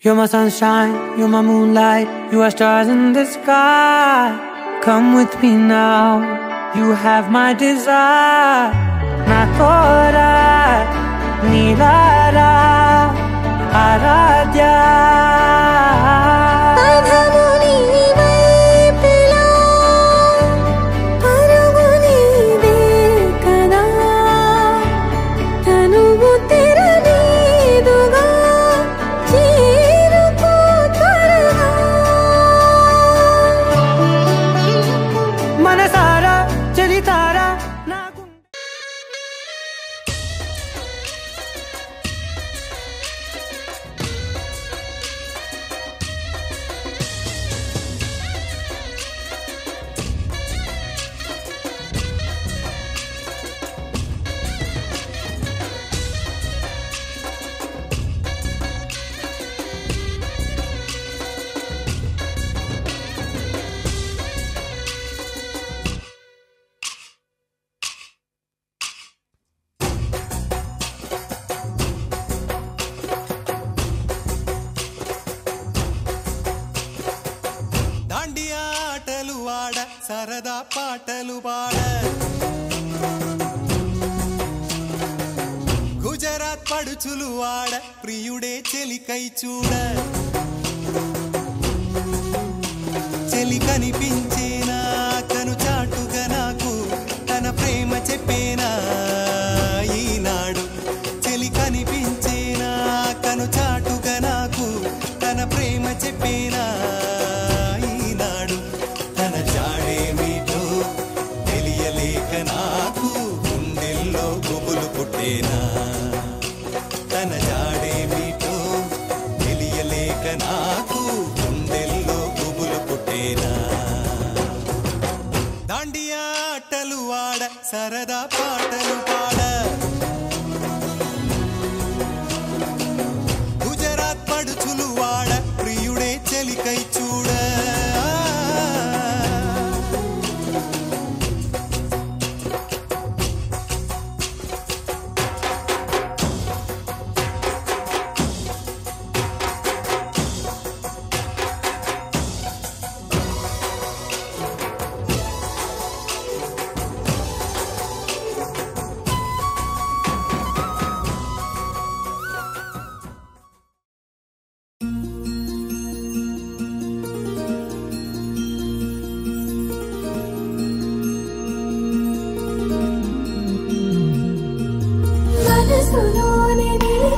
You're my sunshine, you're my moonlight, you are stars in the sky. Come with me now, you have my desire. Nakora, Nilara, Aradhya. పాటలు పాడ గుజరాత్ పడుచులు వాడ ప్రియుడే చెలికై చూడ చెలి కనిపించేనా కను చాటుగా నాకు తన ప్రేమ చెప్పేనా ఈనాడు చెలి కనిపించేనా కను చాటుగా నాకు తన ప్రేమ చెప్పేనా ఈనాడు తన జాడేమిటో తెలియలేక నాకు గుండెల్లో గుబులు పుట్టేనా తన జాడేమిటో తెలియలేక నాకు గుండెల్లో గుబులు పుట్టేనా దాండియా ఆటలు ఆడ సరదా పాటలు పాడ గుజరాత్ పడుచులు వాడ ప్రియుడే చెలికై చూడ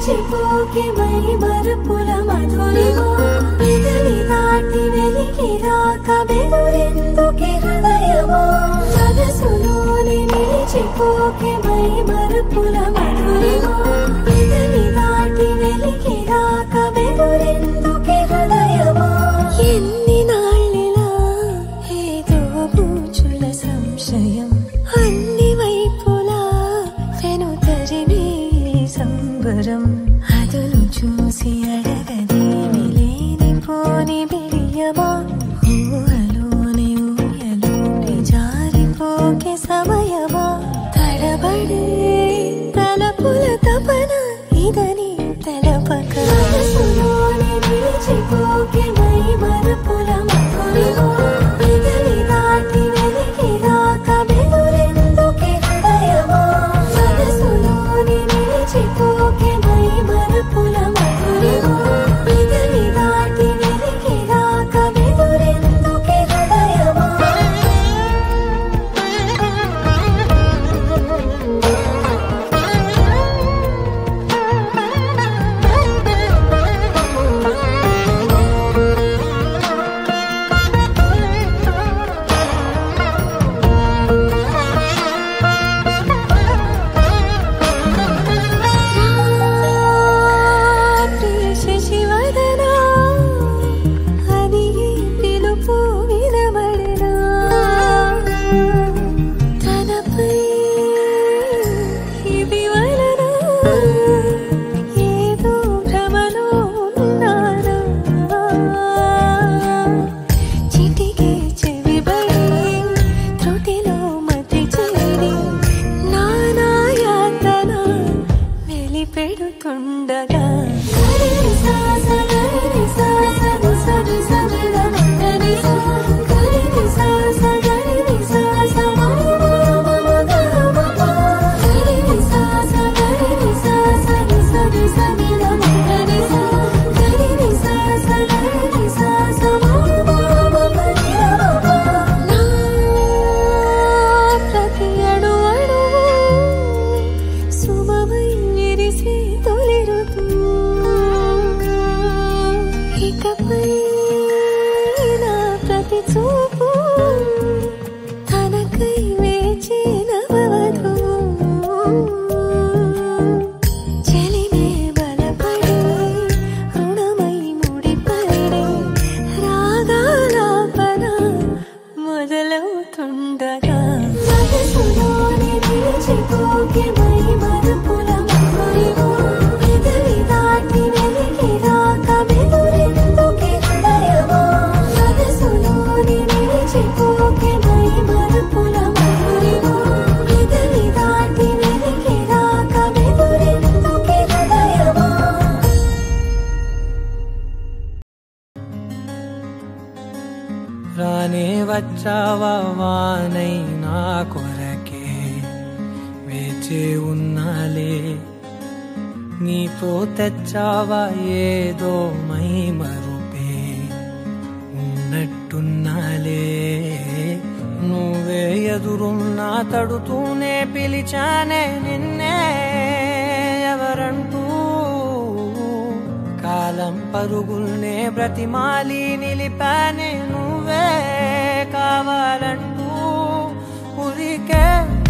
చిపోకే మై మరుపుల మధురిమో పెదవి దాటి వెలికి రాక బెదురెందుకే హృదయమో మనసులోనే నిలిచిపోకే మై మరుపుల మధురిమో పెదవి దాటి వెలికి రాక బెదురెందుకే హృదయమో ఎన్ని నాళ్ళిలా ఏదో బూచుల సంశయం అన్ని వైపులా వెను తరిమే సంబరం అదును చూసి అడగదేమి లేనిపోని బిడియమా ఊహలోని ఊయలోని జారిపోకే సమయమా తడబడే తలపుల తపన ఇదని తెలపక మనసులోని నిలిచిపోకే మై మరుపుల మధురిమో పెదవి దాటి వెలికి రాక బెదురెందుకే హృదయమో మనసులోని నిలిచిపోకే మై మరుపుల మధురిమో పెదవి దాటి వెలికి రాక బెదురెందుకే వచ్చావా వానై నా కొరకే వేచి ఉన్నాలే నీతో తెచ్చావా ఏదో మై మరుపే ఉన్నట్టున్నాలే నువ్వే ఎదురున్నా తడుతూనే పిలిచానే నిన్నే ఎవరంటూ కాలం పరుగుల్నే బ్రతిమాలి నిలిపానే నువ్వే కావాలంటూ ఉరికే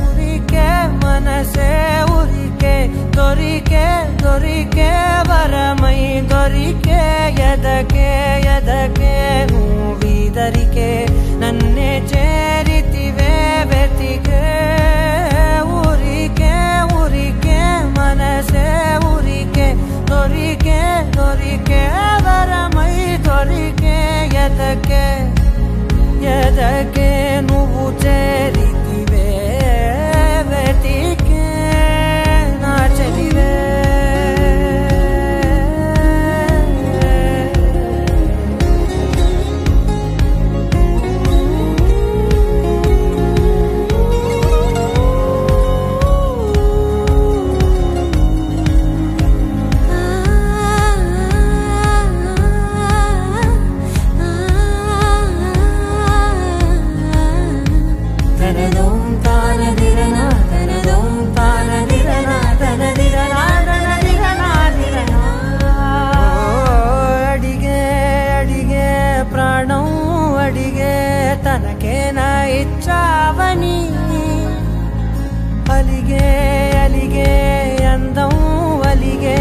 ఉరికే మనసే ఉరికే దొరికే దొరికే వరమై దొరికే ఎదకే ఎదకే నువ్విదరికే నన్నే చేరితివే వెతికే ఉరికే ఉరికే మనసే ఉరికే దొరికే దొరికే వరమై దొరికే ఎదకే ఎదకే నువ్వు చేరితివే వెతికే నా చెలివే తనకేనా ఇచ్చావని అలిగే అలిగే అందం అలిగే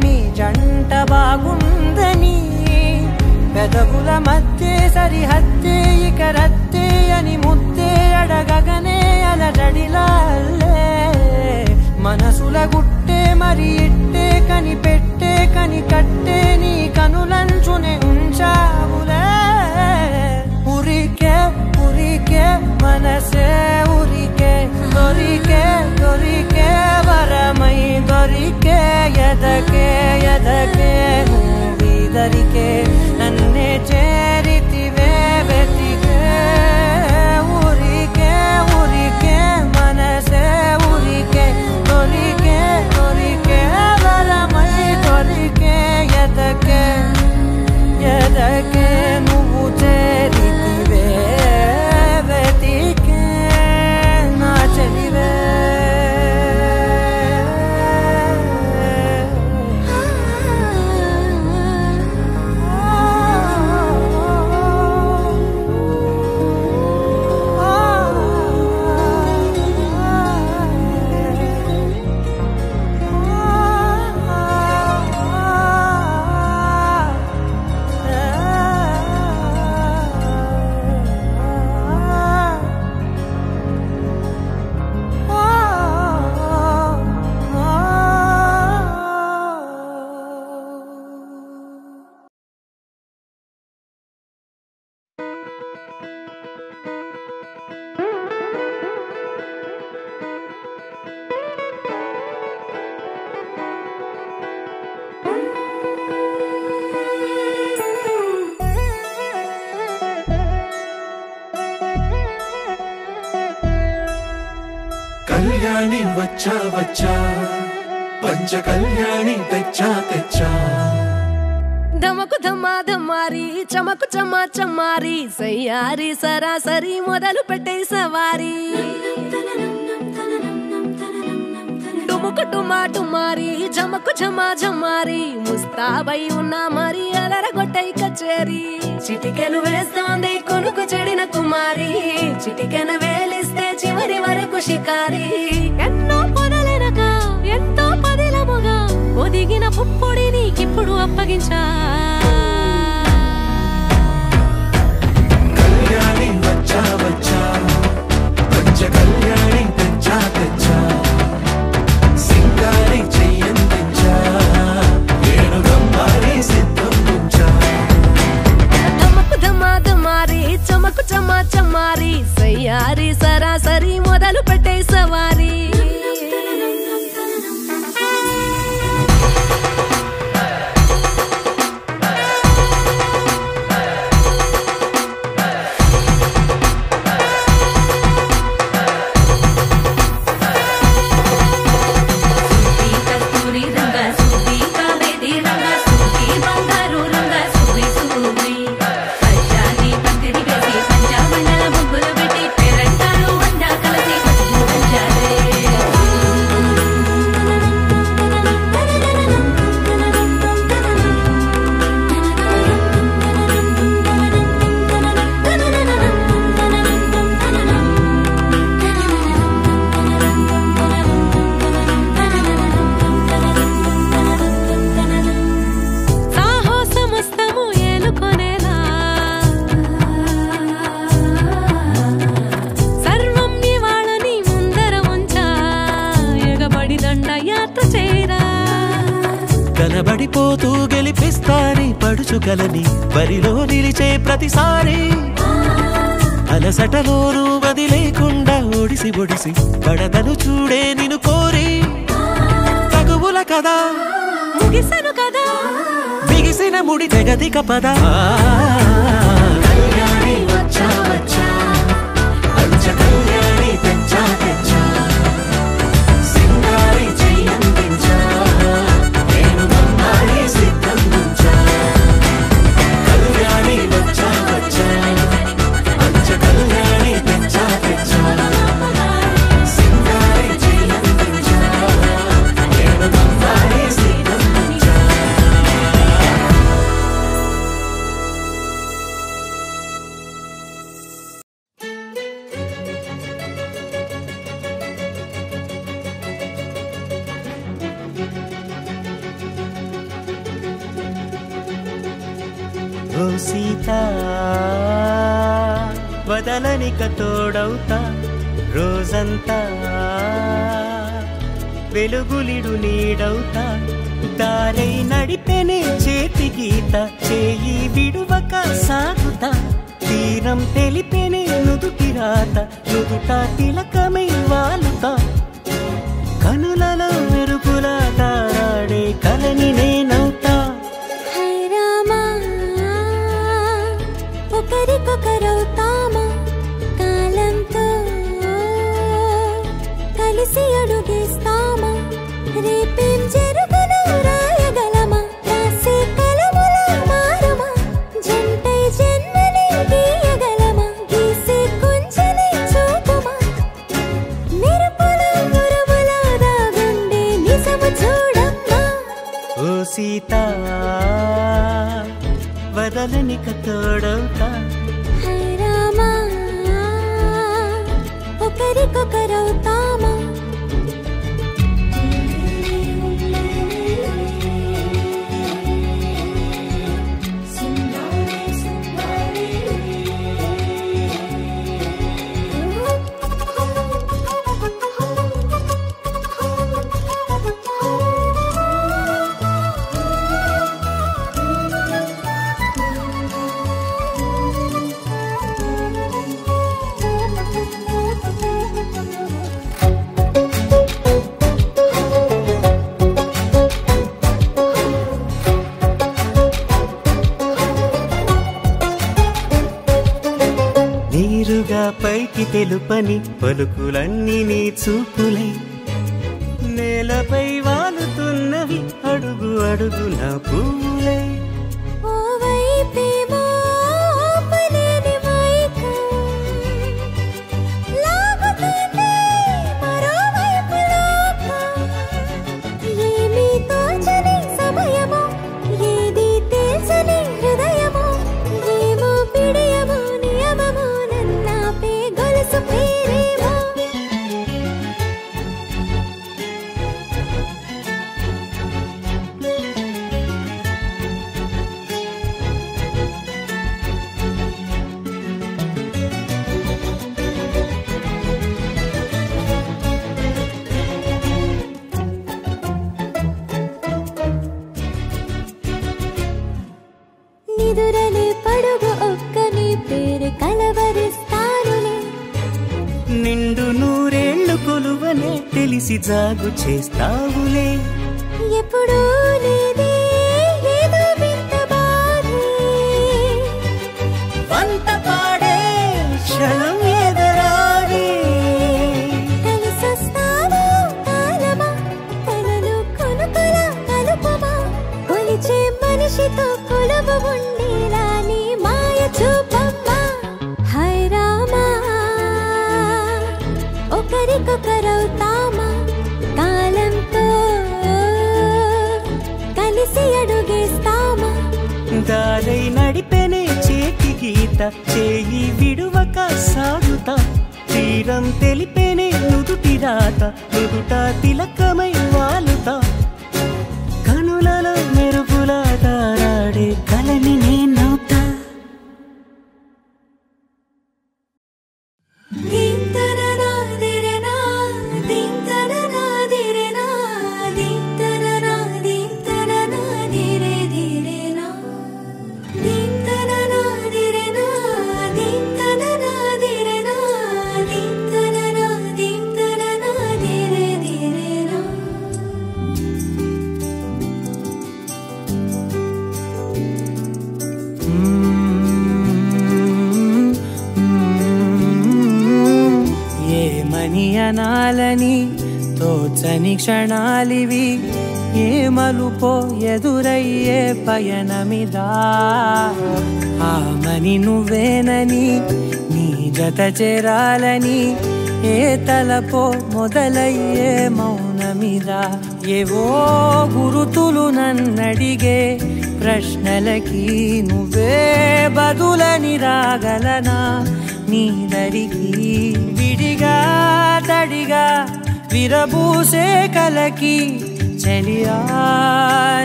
మీ జంట బాగుందని పెదవుల మధ్య సరిహద్దే ఇక రద్దే అని ముద్దే అడగగనే అలజడిలాల్లే మనసుల గుట్టే మరి ఇట్టే కనిపెట్టే కని కట్టే నీ కనులంచునే ఉంచావులే ఉరికే ఉరికే మనసే ఉరికే దొరికే దొరికే వరమై దొరికే ఎదకే ఎదకే నువ్విదరికే నన్నే చేరితివే వెతికే ఉరికే ఉరికే మనసే ఉరికే దొరికే దొరికే వరమై దొరికే ఎదకే ఎదకే నువ్వు చేరితివే వెతికే నా చెలివే కళ్యాణి వచ్చా వచ్చా పంచ కళ్యాణి తెచ్చా తెచ్చా ధమకు ధమ్మా ధమ్మారి చమకు చమ్మా చమ్మారి సయ్యారి సరాసరి మొదలు పెట్టే సవారి డుముకు డుమా డుమారి జమకు జమా జమ్మారి ముస్తాబై ఉన్నా మరి అలరగొట్టై కచేరి చిటికెను వేస్తోంది కొనుకు చెడిన కుమారి చిటికెను వేలిస్తే చివరి వరకు షికారి ఎన్నో పొదలెనక ఎంతో పదిలముగా ఒదిగిన పుప్పొడి నీకిప్పుడు అప్పగించా కళ్యాణి వచ్చా వచ్చా పంచ కళ్యాణి తెచ్చా తెచ్చా సింగారి చెయ్యందించా ఏడుగమ్మారి సిద్ధం ఉంచా ధమకు ధమ్మా ధమ్మారి చమకు చమ్మా చమ్మారి సయ్యారి సరాసరి మొదలు పెట్టే సవారి కనబడిపోతూ గెలిపిస్తాని పడుచుకలని బరిలో నిలిచే ప్రతిసారి అలసటలోనూ వదిలేకుండా ఒడిసి ఒడిసి పడదను చూడే నిన్ను కోరి తగువుల కదా ముగిసను కదా బిగిసిన ముడి తెగదిక పద కళ్యాణి వచ్చా వచ్చా పంచ కళ్యాణి తెచ్చా తెచ్చా సింగారి చెయ్యందించా నేను నమ్మాలి సిద్ధందించా కళ్యాణి వచ్చా వచ్చా పంచ కళ్యాణి తెచ్చా తెచ్చా సింగారి చెయ్యందించా నేను నమ్మాలి సిద్ధందించా ఓ సీతా వదలనిక తోడవుతా రోజంతా వెలుగులిడు నీడవుతా దారై నడిపెనే చేతి గీత చేయి విడువక సాగుతా తీరం తెలిపెనే నుదుటి రాత నుదుట తిలకమై వాలుతా కనులలో మెరుపులా తారాడే కలని నేనవుతా ఒకరికొకరవుతామా కాలంతో కలిసి అడుగేస్తామా రేపేం జరుగునో రాయగలమా రాసే కలముల మారమా జంటై జన్మని గీయగలమా గీసే కొంచెని చూపుమా మెరుపుల మురుముల దాగుండే నిజము చూడమ్మా ఓ సీతా వదలనిక తోడవుతా రామా ఒకరికొకరవుతామా నీరుగా పైకి తెలుపని పలుకులన్నీ నీ చూపులై నేలపై వాలుతున్నవి అడుగు అడుగు నా పూలై ఓవైపేమో ఆపలేని మైకం లాగుతుంది మరోవైపు లోకం ఏమీ తోచని సమయమో ఏది తేల్చని హృదయమో ఏమో పిడియమో నియమమో నన్నాపే గొలుసు పేరేమో నిదురలే పడుగు ఒక్క నీ పేరు కలవరిస్తానులే నిండు నూరేళ్లు కొలువనే తెలిసి జాగు చేస్తావులే ఎప్పుడూ లేదే ఏదో వింత బాధే వంత పాడే క్షణం ఎదరాడే కలిసొస్తావో కాలమా కలలు కొనుకల కలుపమా కొలిచే మనిషితో కొలువు ఉండేలా నీ మాయ చూపమ్మా హై రామా ఒకరికొకరవుతామా కాలంతో కలిసి అడుగేస్తామా దారై నడిపెనే చేతి గీత చేయి విడువక సాగుతా తీరం తెలిపెనే నుదుటి రాత నుదుట తిలకమై వాలుతా కనులలో మెరుపులా తారాడే కలని నేనవుతా దీంతననాదిరనా దీంతననాదిరనా దీంతననాదింతననా వెచ్చని క్షణాలివి ఏ మలుపో ఎదురయ్యే పయనమిదా ఆమని నువ్వేనని నీ జత చేరాలని ఏ తలపో మొదలయ్యే మౌనమిదా ఏవో గురుతులు నన్నడిగే ప్రశ్నలకి నువ్వే బదులని రాగలనా నీ దరికి విడిగా తడిగా విరబూసే కలకి చలియా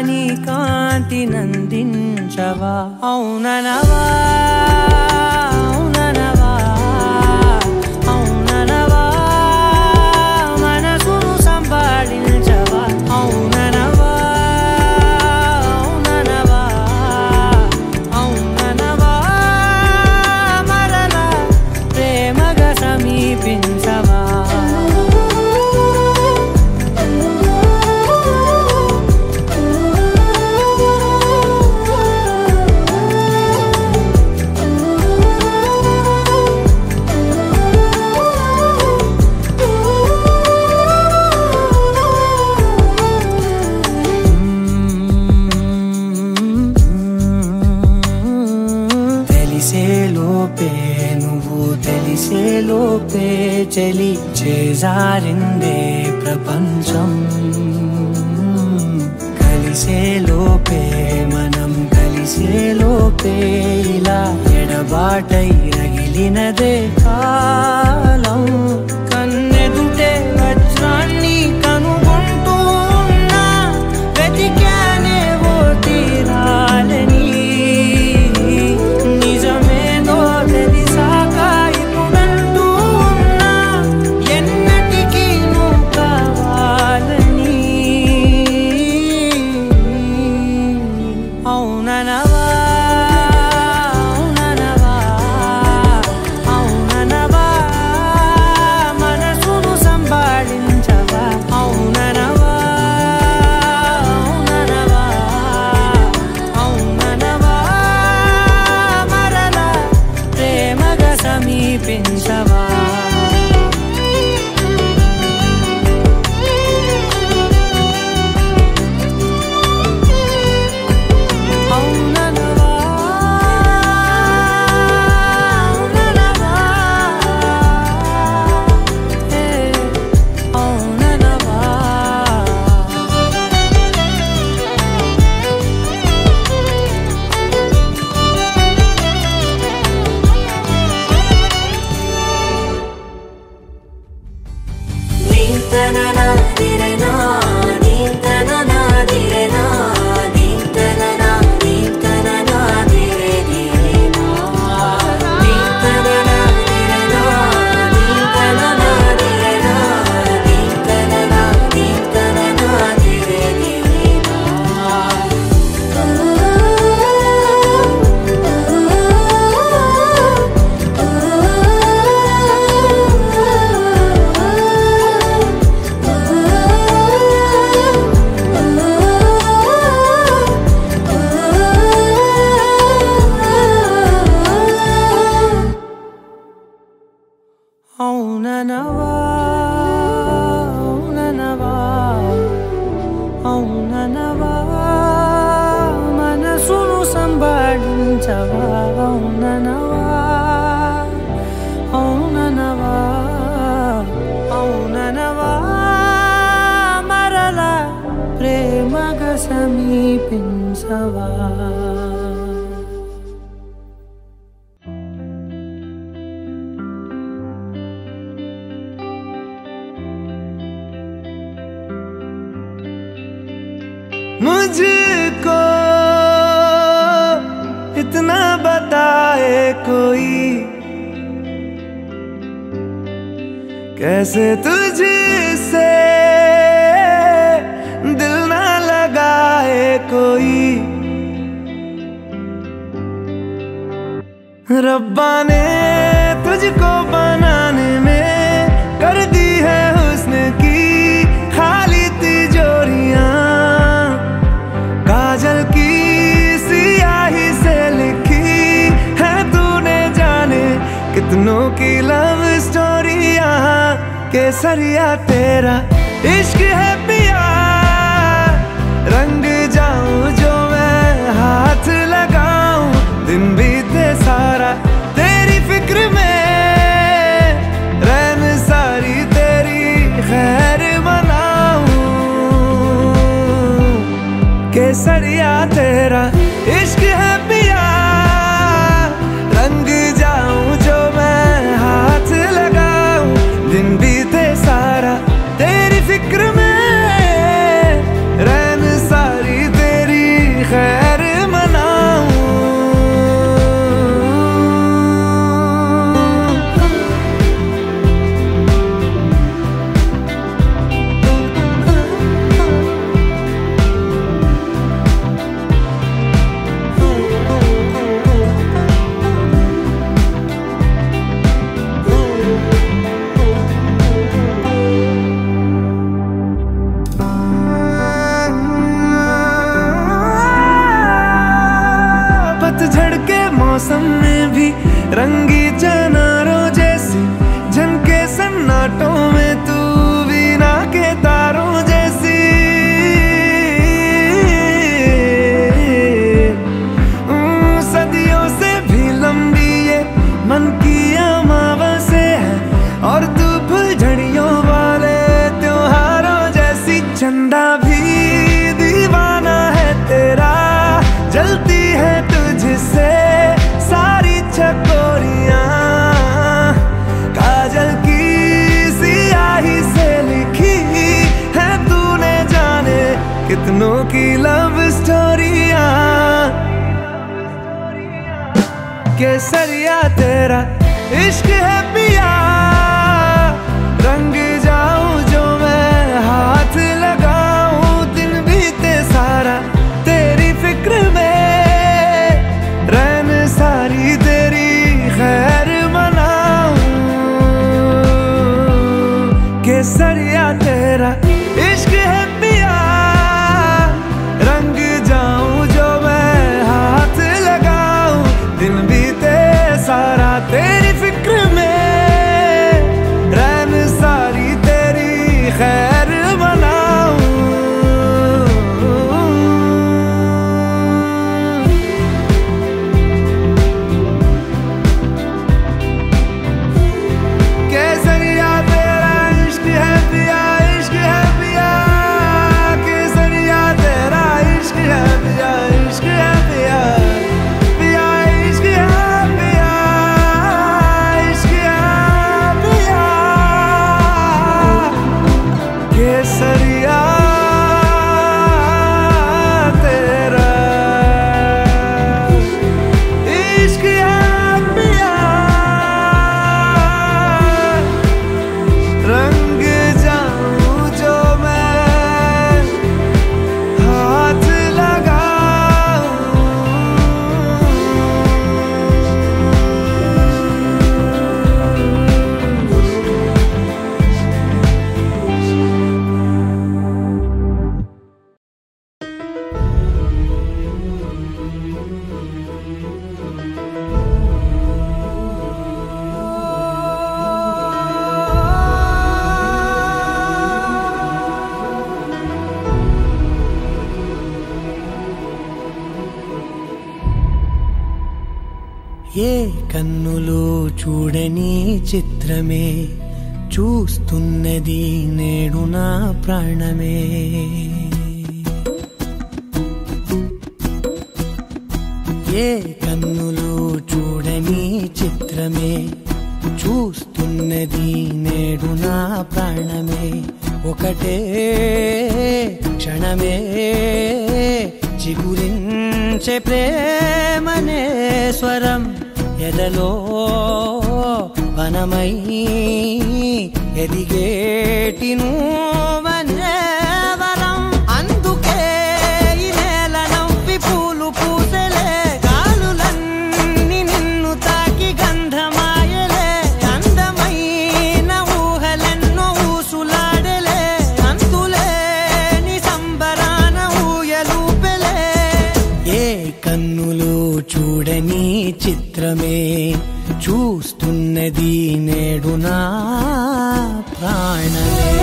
నీ కాంతి నందించవా అవుననవా అవుననవా అవుననవా మనసును సంపాదించవా అవుననవా అవుననవా అవుననవా మరలా ప్రేమగా సమీపించవా తెలిసేలోపే చలి చేజారిందే ప్రపంచం కలిసేలోపే మనం కలిసేలోపే ఇలా ఎడబాటై రగిలినదే కాలం కన్నెదుటే వజ్రాన్ని కనుగొంటూ ఉన్నా వెతికానే ఓ తీరాలని నిజమేదో తెలిసాక ఇప్పుడంటూ ఉన్నా ఎన్నటికీ నువ్వు కావాలని అవుననవా అవుననవా అవుననవా మనసును సంభాళించవా అవుననవా అవుననవా అవుననవా మరలా ప్రేమగా సమీపించవా అవుననవా అవుననవా అవుననవా అవుననవా అవుననవా అవుననవా మనసును సంభాళించవా అవుననవా అవుననవా అవుననవా మరలా ప్రేమగా సమీపించవా मुझको इतना बताए कोई कैसे तुझसे दिल ना लगाए कोई रब्बा ने तुझको बनाने में कर दी है हुस्न की खाली तिजोरियां काजल की सियाही से लिखी है तूने जाने कितनों की लव स्टोरी यहाँ केसरिया तेरा इश्क है पिया रंग जाऊं जो मैं हाथ लगाऊं दिन बीते सारा तेरी फिक्र में रैन सारी तेरी खैर मनाऊं केसरिया तेरा इश्क है पिया रंग जाऊं जो मैं हाथ लगाऊं दिन बीते सारा तेरी फिक्र में रैन सारी तेरी खैर मनाऊं पतझड़ के मौसम में भी रंगी चनारों जैसी झनके सन्नाटों में तू वीणा के तारों जैसी सदियों से भी लंबी ये मन की अमावस्या है और तू फुलझड़ियों वाले त्योहारों जैसी चंदा भी दीवाना है तेरा जलती है तुझसे सारी चकोरियां काजल की सियाही से लिखी है तूने जाने कितनों की लव स्टोरियां केसरिया तेरा इश्क है पिया रंग जाऊं जो मैं हाथ लगाऊं दिन बीते सारा तेरी फिक्र में रैन सारी तेरी खैर मनाऊं केसरिया तेरा इश्क है पिया रंग जाऊं जो मैं हाथ लगाऊं दिन बीते सारा तेरी फिक्र में रैन सारी तेरी खैर मनाऊं केसरिया तेरा इश्क है पिया केसरिया तेरा इश्क है पिया पिया इश्क है पिया इश्क है पिया केसरिया तेरा इश्क है पिया रंग जाऊं जो मैं हाथ लगाऊं ఏ కన్నులు చూడని చిత్రమే చూస్తున్నది నేడు నా ప్రాణమే ఏ కన్నులు చూడని చిత్రమే చూస్తున్నది నేడు నా ప్రాణమే ఒకటే క్షణమే చిగురించే ప్రేమనే స్వరం ఎదలో వనమై ఎదిగేటి నువ్వనే వరం అందుకే ఈ నేల నవ్వి పూలు పూసెలే గాలులన్నీ నిన్ను తాకి గంధమాయలే అందమైన ఊహలెన్నో ఊసులాడలే అంతులేని సంబరాన ఊయలూపెలే ఏ కన్నులు చూడని చిత్రమే చూస్తున్నది నేడు నా ప్రాణమే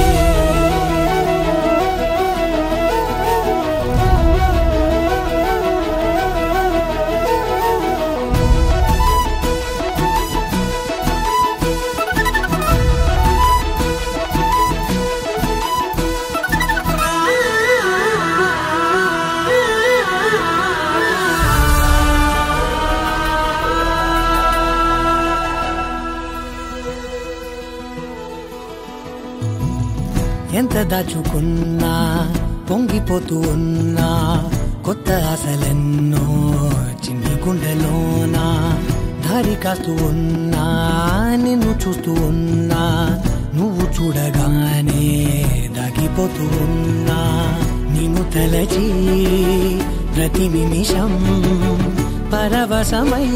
దాచుకున్నా పొంగిపోతూ ఉన్నా కొత్త ఆశలెన్నో చిన్ని గుండెలోనా దారి కాస్తూ ఉన్నా నిన్ను చూస్తూ ఉన్నా నువ్వు చూడగానే దాగిపోతూ ఉన్నా నిన్ను తలచి ప్రతి నిమిషం పరవశమై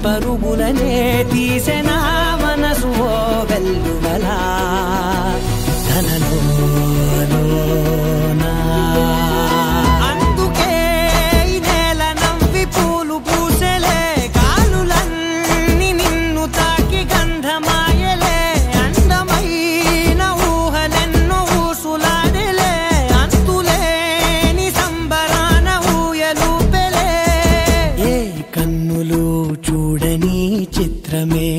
పరుగులనే తీసెనా మనసు ఓ వెల్లువలా తనలోనా అందుకే ఈ నేల నవ్వి పూలు పూసెలే కాలులన్నీ నిన్ను తాకి గంధమాయలే అందమైన ఊహలెన్నో ఊసులాడలే అంతులేని సంబరాన ఊయలూపెలే ఏ కన్నులు చూడని చిత్రమే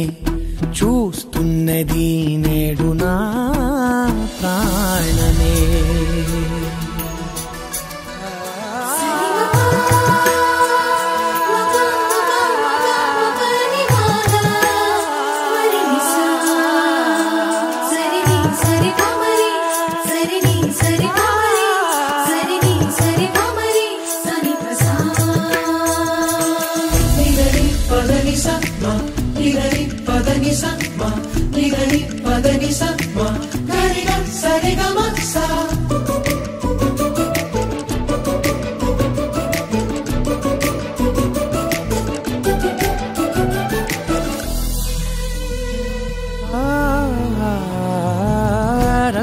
చూస్తున్నది నేడు నా ప్రాణమే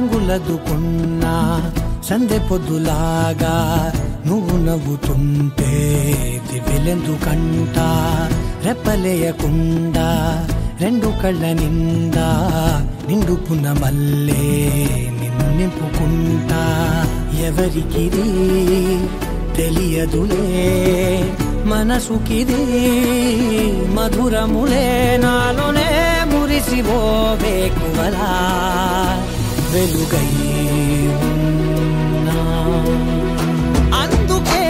రంగులదుకున్నా సందె పొద్దులాగా నువ్వు నవ్వుతుంటే దివ్వెలెందుకంట రెప్పలేయకుండా రెండు కళ్ళ నిండా నిండుకున్న మల్లే నిన్ను నింపుకుంటా ఎవరికిది తెలియదులే మనసుకిది మధురములే నాలోనే మురిసివో వేకువలా వెలుగై ఉన్నా అందుకే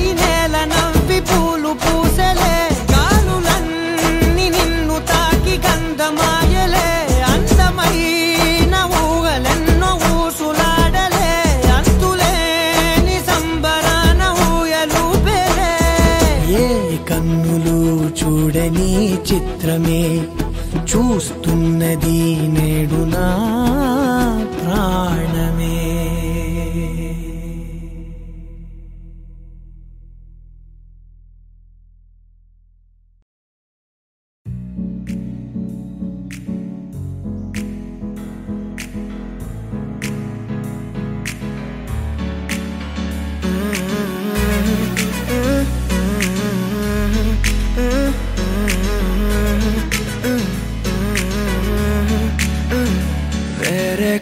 ఈ నేల నవ్వి పూలు పూసెలే గాలులన్నీ నిన్ను తాకి గంధమాయలే అందమైన ఊహలెన్నో ఊసులాడలే అంతులేని సంబరాన ఊయలూపెలే ఏ కన్నులు చూడని చిత్రమే చూస్తున్నది నేడు నా ప్రాణమే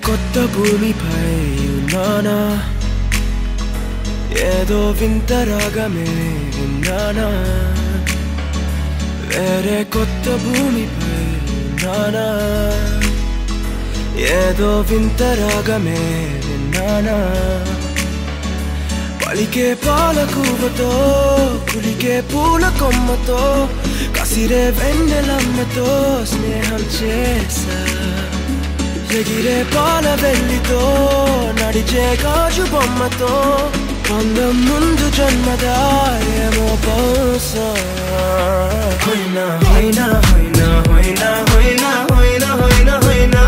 కొత్త భూమిపై ఉన్నానా ఏదో వింత రాగమే విన్నానా వేరే కొత్త భూమిపై ఉన్నానా ఏదో వింత రాగమే విన్నానా పలికే పాలకూవతో కులికే పూల కొమ్మతో కసిరే వెన్నెలమ్మతో స్నేహం చేసా ఎగిరే పాల వెల్లితో నడిచే గాజు బొమ్మతో అందం ముందు జన్మదా ఏమో బహుశా హోయినా హోయినా హోయినా హోయినా హోయినా హోయినా హోయినా హోయినా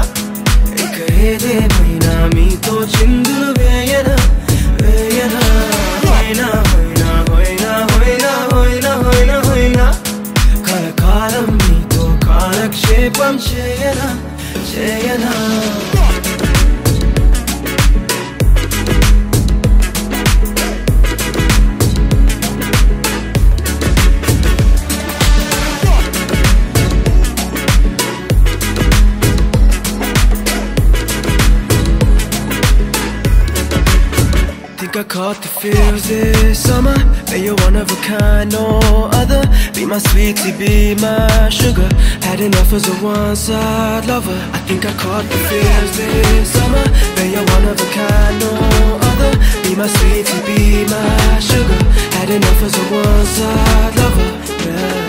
ఇక ఏదేమైనా మీతో చిందులు వేయనా వేయనా హోయినా హోయినా హోయినా హోయినా హోయినా హోయినా హోయినా కలకాలం మీతో కాలక్షేపం చేయనా చేయనా Think I caught the feels this summer. That you're one of a kind, no other. Be my sweetie, be my sugar. Had enough as a one-side lover. I think I caught the feels this summer. That you're one of a kind, no other. Be my sweetie, be my sugar. Had enough as a one-side lover. Yeah.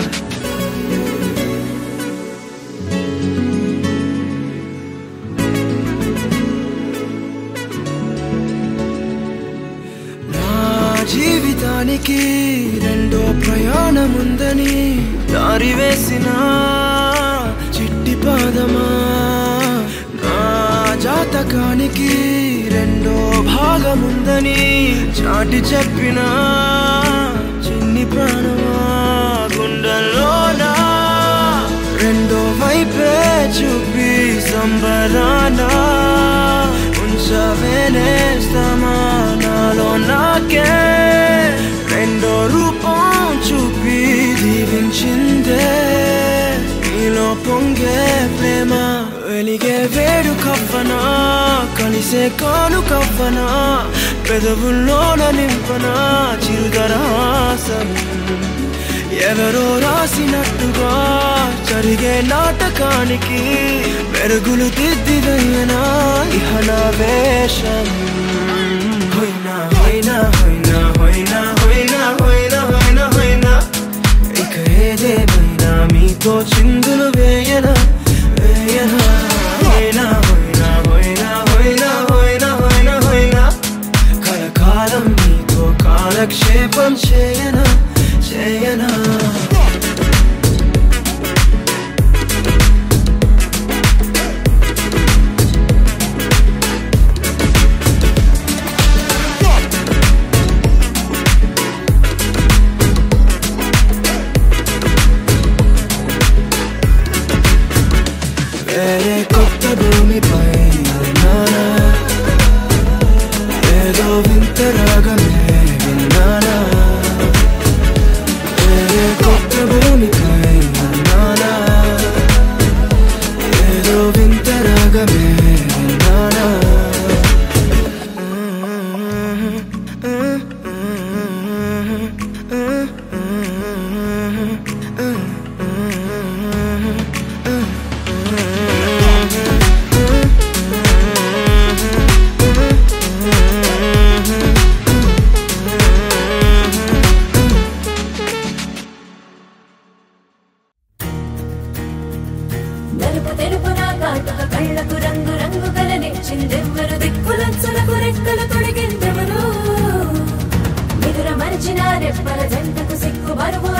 జాతకానికి రెండో ప్రయాణముందని దారి వేసిన చిట్టి పాదమా నా జాతకానికి రెండో భాగముందని చాటి చెప్పిన చిన్ని ప్రాణమా గుండెల్లోనా రెండో వైపే చూపి సంబరానా ఉంచవేనేస్తామా నాలో నాకే రెండో రూపం చూపి దీవించిందే నీలో పొంగే ప్రేమ వెలిగే వేడు కవ్వనా కలిసే కాను కవ్వనా పెదవుల్లోన నింపనా చిరుదరాసం ఎవరో రాసినట్టుగా జరిగే నాటకానికి మెరుగులు దిద్దిదయ్యనా ఇహ నా వేషం హోయినా హోయినా హోయినా హోయినా హోయినా హోయినా హోయినా హోయినా ఇక ఏదేమైనా మీతో చిందులు వేయనా వేయనా హోయినా హోయినా హోయినా హోయినా హోయినా హోయినా హోయినా కలకాలం మీతో కాలక్షేపం చేయనా చేయనా వేరే కొత్త భూమిపై నానా ఏదో వింత రాగమే విన్నానా వేరే కొత్త భూమిపై నానా ఏదో వింత రాగమే విన్నానా నలుపు తెలుపు నా కాటుక కళ్ళకు రంగు రంగు కలనిచ్చిందెవ్వరు దిక్కులచ్చులకు రెక్కలు తొడిగిందెవరు నిదుర మరిచిన రెప్పల జంటకు సిగ్గు బరువు